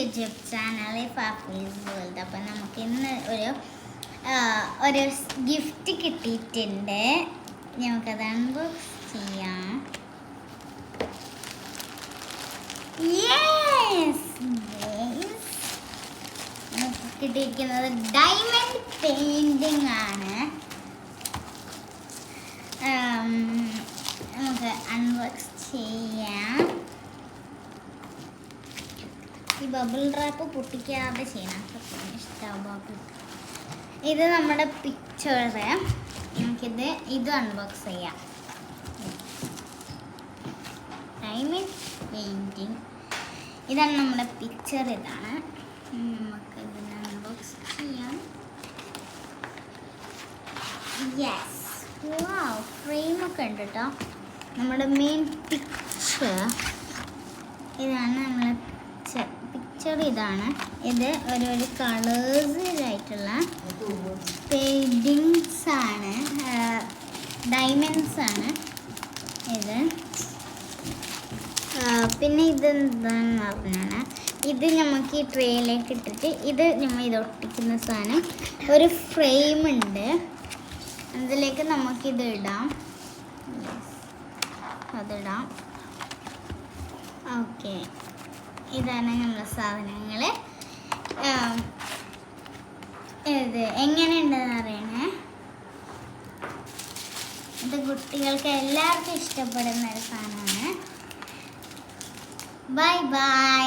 YouTube channel ഫാഫീസ് world. അപ്പം നമുക്ക് ഇന്ന് ഒരു ഗിഫ്റ്റ് കിട്ടിയിട്ടുണ്ട്. നമുക്കത് അൺബോക്സ് ചെയ്യാം. നമുക്ക് കിട്ടിയിരിക്കുന്നത് ഡയമണ്ട് പെയിന്റിംഗ് ആണ്. നമുക്ക് അൺബോക്സ് ചെയ്യാം. ഈ ബബിൾ റാപ്പ് പൊട്ടിക്കാതെ ചെയ്യണം. ഇഷ്ടമാണ് ബബിൾ. ഇത് നമ്മുടെ പിക്ചറ്. ഇത് അൺബോക്സ് ചെയ്യാം. Diamond painting. ഇതാണ് നമ്മുടെ പിക്ചർ. ഇതാണ് നമുക്ക് ഇതിനെ അൺബോക്സ് ചെയ്യാം. യെസ്, വാവ്, ഫ്രെയിമൊക്കെ ഉണ്ട് കേട്ടോ. നമ്മുടെ മെയിൻ പിക്ചർ ഇതാണ്. നമ്മളെ പിക്ചർ ഇതാണ്. ഇത് ഒരു കളേഴ്സിലായിട്ടുള്ള പെയിൻറ്റിങ്സ് ആണ്. ഡയമണ്ട്സ് ആണ് ഇത്. പിന്നെ ഇതെന്താണെന്ന് പറഞ്ഞാൽ ഇത് നമുക്ക് ഈ ട്രേയിലേക്ക് ഇട്ടിട്ട് ഇത് ഒട്ടിക്കുന്ന സാധനം ഒരു ഫ്രെയിം ഉണ്ട്. അതിലേക്ക് നമുക്കിത് ഇടാം. അതിടാം. ഓക്കെ, ഇതാണ് നമ്മളെ സാധനങ്ങൾ. ഇത് എങ്ങനെയുണ്ടെന്ന് അറിയണേ. ഇത് കുട്ടികൾക്ക് എല്ലാവർക്കും ഇഷ്ടപ്പെടുന്ന ഒരു സാധനമാണ്. Bye bye.